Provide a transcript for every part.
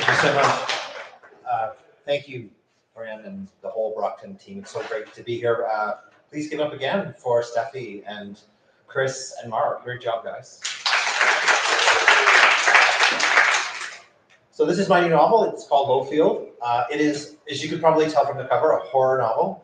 Thank you so much. Thank you, Fran, and the whole Brockton team. It's so great to be here. Please give up again for Steffi and Chris and Mark. Great job, guys. So this is my new novel. It's called Lowfield. It is, as you could probably tell from the cover, a horror novel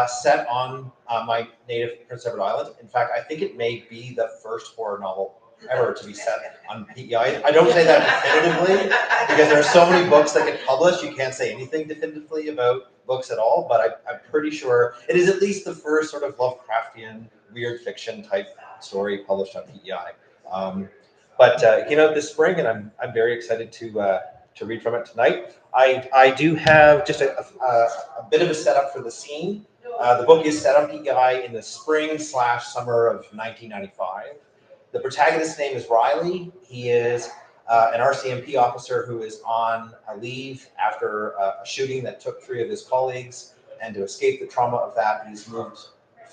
set on my native Prince Edward Island. In fact, I think it may be the first horror novel ever to be set on PEI. I don't say that definitively because there are so many books that get published, you can't say anything definitively about books at all, but I'm pretty sure it is at least the first sort of Lovecraftian, weird fiction type story published on PEI. But it came out this spring, and I'm very excited to read from it tonight. I do have just a bit of a setup for the scene. The book is set on PEI in the spring/summer of 1995. The protagonist's name is Riley. He is an RCMP officer who is on a leave after a shooting that took 3 of his colleagues, and to escape the trauma of that, he's moved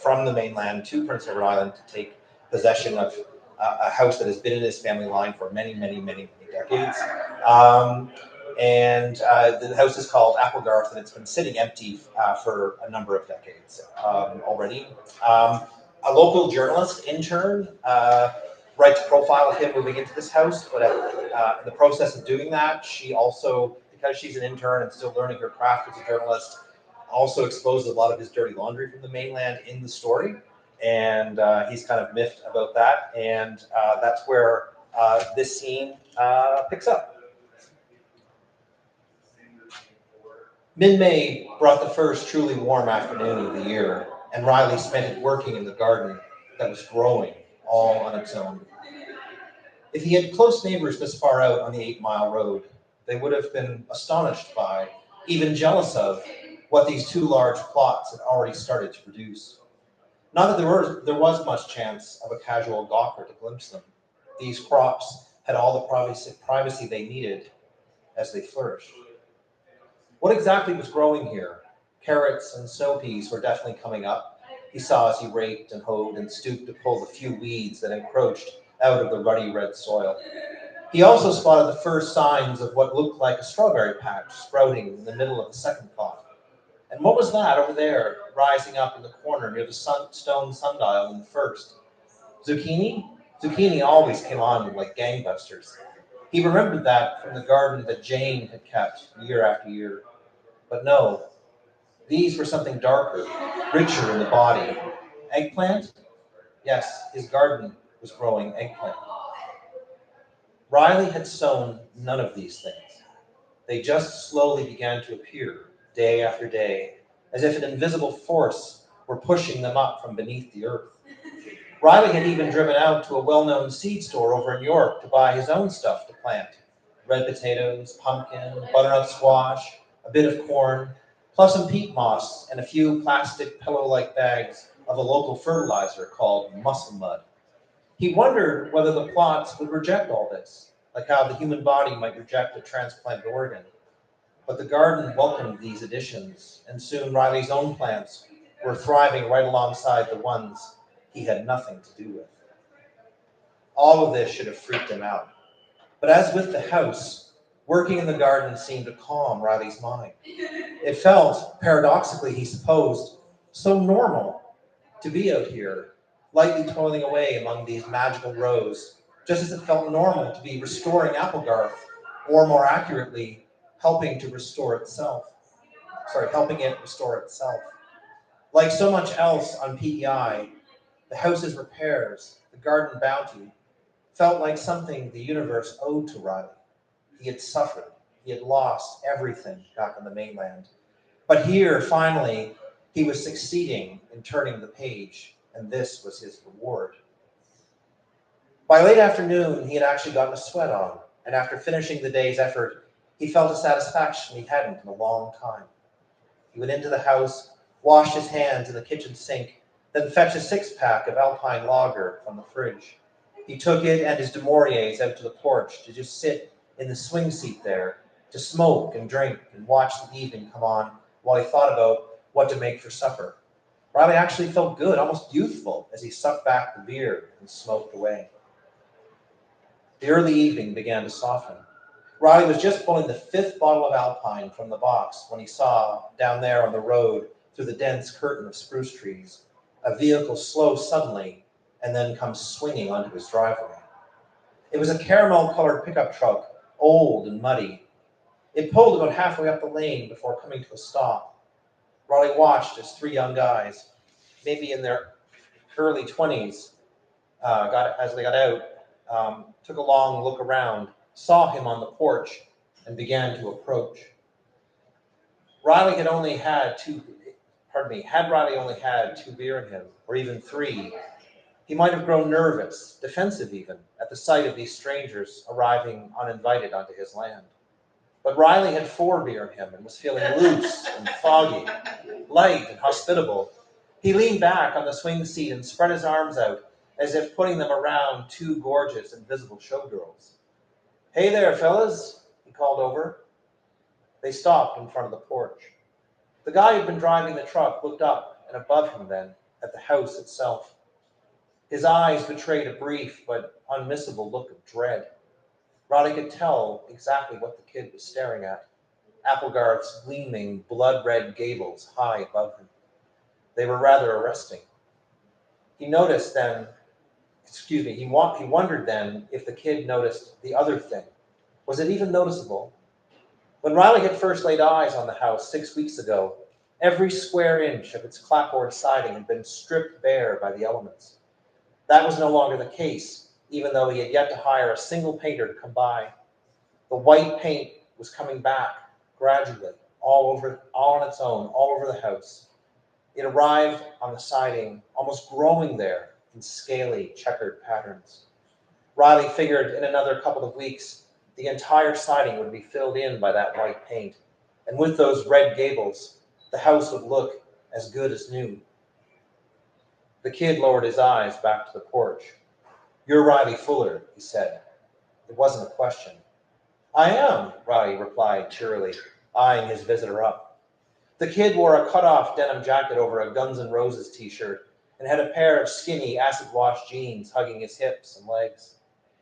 from the mainland to Prince Edward Island to take possession of a house that has been in his family line for many, many, many, many decades. The house is called Applegarth, and it's been sitting empty for a number of decades already. A local journalist intern writes a profile of him moving into this house, but in the process of doing that, she also, because she's an intern and still learning her craft as a journalist, also exposes a lot of his dirty laundry from the mainland in the story, and he's kind of miffed about that, and that's where this scene picks up. Mid-May brought the first truly warm afternoon of the year, and Riley spent it working in the garden that was growing all on its own. If he had close neighbors this far out on the 8-mile road, they would have been astonished by, even jealous of, what these 2 large plots had already started to produce. Not that there was much chance of a casual gawker to glimpse them. These crops had all the privacy they needed as they flourished. What exactly was growing here? Carrots and snow peas were definitely coming up. He saw as he raked and hoed and stooped to pull the few weeds that encroached out of the ruddy red soil. He also spotted the first signs of what looked like a strawberry patch sprouting in the middle of the second plot. And what was that over there, rising up in the corner near the stone sundial in the first? Zucchini? Zucchini always came on like gangbusters. He remembered that from the garden that Jane had kept year after year. But no, these were something darker, richer in the body. Eggplant? Yes, his garden was growing eggplant. Riley had sown none of these things. They just slowly began to appear, day after day, as if an invisible force were pushing them up from beneath the earth. Riley had even driven out to a well-known seed store over in York to buy his own stuff to plant. Red potatoes, pumpkin, butternut squash, a bit of corn, plus some peat moss and a few plastic pillow-like bags of a local fertilizer called muscle mud. He wondered whether the plots would reject all this, like how the human body might reject a transplanted organ. But the garden welcomed these additions, and soon Riley's own plants were thriving right alongside the ones he had nothing to do with. All of this should have freaked him out. But as with the house, working in the garden seemed to calm Riley's mind. It felt, paradoxically, he supposed, so normal to be out here, lightly toiling away among these magical rows, just as it felt normal to be restoring Applegarth, or more accurately, helping it restore itself. Like so much else on PEI, the house's repairs, the garden bounty, felt like something the universe owed to Riley. He had suffered. He had lost everything back on the mainland. But here, finally, he was succeeding in turning the page, and this was his reward. By late afternoon, he had actually gotten a sweat on, and after finishing the day's effort, he felt a satisfaction he hadn't in a long time. He went into the house, washed his hands in the kitchen sink, then fetched a 6-pack of Alpine Lager from the fridge. He took it and his Du Mauriers out to the porch to just sit in the swing seat there, to smoke and drink and watch the evening come on while he thought about what to make for supper. Riley actually felt good, almost youthful, as he sucked back the beer and smoked away. The early evening began to soften. Riley was just pulling the 5th bottle of Alpine from the box when he saw, down there on the road through the dense curtain of spruce trees, a vehicle slow suddenly and then come swinging onto his driveway. It was a caramel-colored pickup truck, old and muddy. It pulled about halfway up the lane before coming to a stop. Riley watched as 3 young guys, maybe in their early 20s, as they got out, took a long look around, saw him on the porch, and began to approach. Had Riley only had 2 beer in him, or even 3, he might have grown nervous, defensive even, at the sight of these strangers arriving uninvited onto his land. But Riley had 4 beer in him and was feeling loose and foggy, light and hospitable. He leaned back on the swing seat and spread his arms out, as if putting them around 2 gorgeous and visible showgirls. "Hey there, fellas," he called over. They stopped in front of the porch. The guy who'd been driving the truck looked up and above him then at the house itself. His eyes betrayed a brief but unmissable look of dread. Riley could tell exactly what the kid was staring at. Applegarth's gleaming, blood-red gables high above him. They were rather arresting. He noticed then, he wondered then if the kid noticed the other thing. Was it even noticeable? When Riley had first laid eyes on the house 6 weeks ago, every square inch of its clapboard siding had been stripped bare by the elements. That was no longer the case, even though he had yet to hire a single painter to come by. The white paint was coming back gradually, all on its own, all over the house. It arrived on the siding, almost growing there in scaly, checkered patterns. Riley figured in another couple of weeks, the entire siding would be filled in by that white paint, and with those red gables, the house would look as good as new. The kid lowered his eyes back to the porch. "You're Riley Fuller," he said. It wasn't a question. "I am," Riley replied cheerily, eyeing his visitor up. The kid wore a cut-off denim jacket over a Guns N' Roses t-shirt and had a pair of skinny, acid-wash jeans hugging his hips and legs.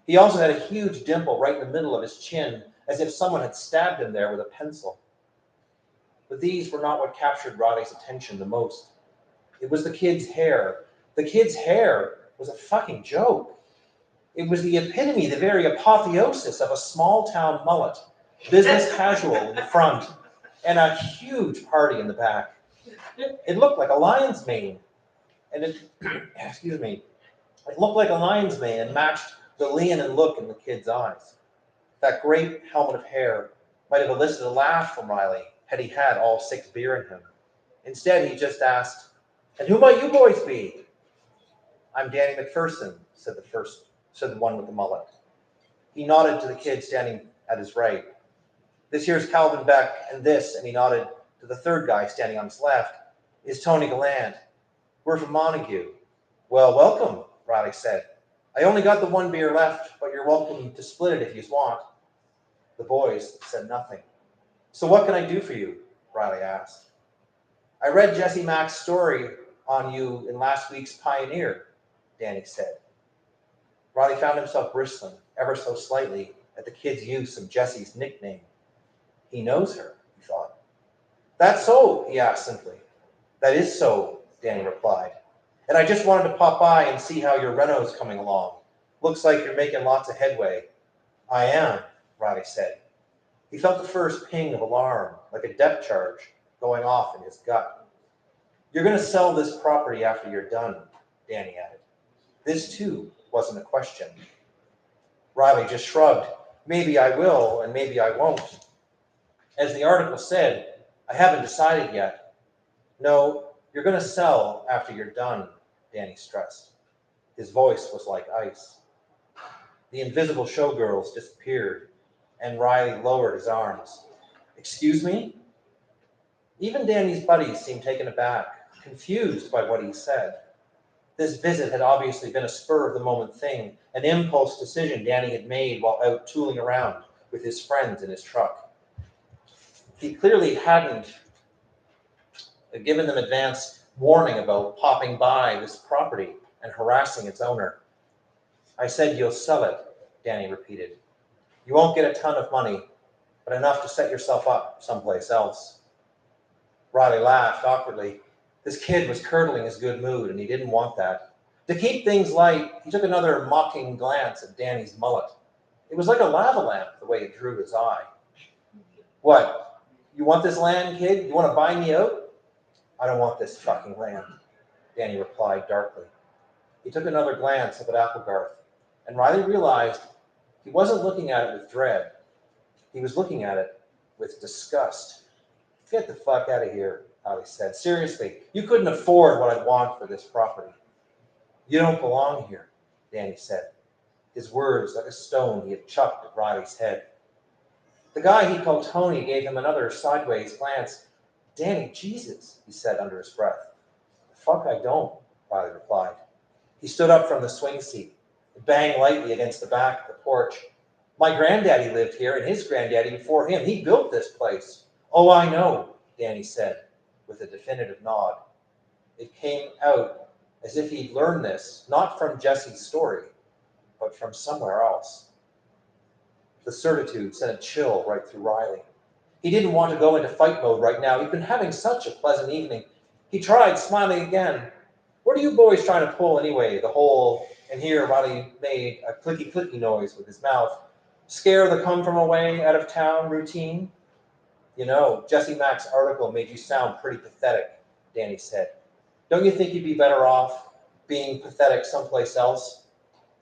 He also had a huge dimple right in the middle of his chin, as if someone had stabbed him there with a pencil. But these were not what captured Riley's attention the most. It was the kid's hair. The kid's hair was a fucking joke. It was the epitome, the very apotheosis of a small-town mullet, business casual in the front, and a huge party in the back. It looked like a lion's mane, and it looked like a lion's mane and matched the leonine look in the kid's eyes. That great helmet of hair might have elicited a laugh from Riley had he had all 6 beer in him. Instead, he just asked, "And who might you boys be?" "I'm Danny McPherson," said the one with the mullet. He nodded to the kid standing at his right. "This here's Calvin Beck, and this," and he nodded to the 3rd guy standing on his left, "is Tony Galland. We're from Montague." "Well, welcome," Riley said. "I only got the 1 beer left, but you're welcome to split it if you want." The boys said nothing. "So what can I do for you?" Riley asked. "I read Jesse Mack's story on you in last week's Pioneer," Danny said. Riley found himself bristling, ever so slightly, at the kid's use of Jesse's nickname. He knows her, he thought. "That's so?" he asked simply. "That is so," Danny replied. "And I just wanted to pop by and see how your reno's coming along. Looks like you're making lots of headway." "I am," Riley said. He felt the first ping of alarm, like a depth charge, going off in his gut. "You're going to sell this property after you're done," Danny added. This, too, wasn't a question. Riley just shrugged. "Maybe I will, and maybe I won't. As the article said, I haven't decided yet." "No, you're going to sell after you're done," Danny stressed. His voice was like ice. The invisible showgirls disappeared, and Riley lowered his arms. "Excuse me?" Even Danny's buddies seemed taken aback, confused by what he said. This visit had obviously been a spur-of-the-moment thing, an impulse decision Danny had made while out tooling around with his friends in his truck. He clearly hadn't given them advance warning about popping by this property and harassing its owner. "I said you'll sell it," Danny repeated. You won't get a ton of money, but enough to set yourself up someplace else. Riley laughed awkwardly. This kid was curdling his good mood, and he didn't want that. To keep things light, he took another mocking glance at Danny's mullet. It was like a lava lamp, the way it drew his eye. What? You want this land, kid? You want to buy me out? I don't want this fucking land, Danny replied darkly. He took another glance up at Applegarth, and Riley realized he wasn't looking at it with dread. He was looking at it with disgust. Get the fuck out of here, Riley said. Seriously, you couldn't afford what I'd want for this property. You don't belong here, Danny said, his words like a stone he had chucked at Riley's head. The guy he called Tony gave him another sideways glance. Danny, Jesus, he said under his breath. Fuck, I don't, Riley replied. He stood up from the swing seat. It banged lightly against the back of the porch. My granddaddy lived here, and his granddaddy before him. He built this place. Oh, I know, Danny said, with a definitive nod. It came out as if he'd learned this, not from Jesse's story, but from somewhere else. The certitude sent a chill right through Riley. He didn't want to go into fight mode right now. He'd been having such a pleasant evening. He tried, smiling again. What are you boys trying to pull anyway? The whole, and here Riley made a clicky-clicky noise with his mouth. Scare the come-from-away, out-of-town routine? You know, Jesse Mack's article made you sound pretty pathetic, Danny said. Don't you think you'd be better off being pathetic someplace else?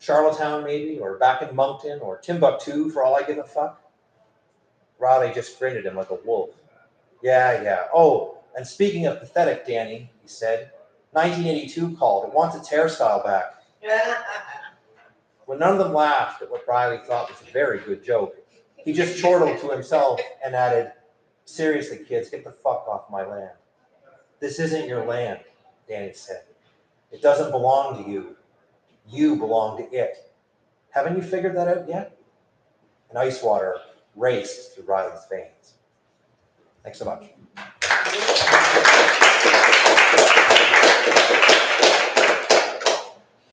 Charlottetown, maybe, or back in Moncton, or Timbuktu, for all I give a fuck? Riley just grinned at him like a wolf. Yeah. Oh, and speaking of pathetic, Danny, he said, 1982 called. It wants its hairstyle back. When none of them laughed at what Riley thought was a very good joke, he just chortled to himself and added, seriously, kids, get the fuck off my land. This isn't your land, Danny said. It doesn't belong to you. You belong to it. Haven't you figured that out yet? And ice water raced through Riley's veins. Thanks so much.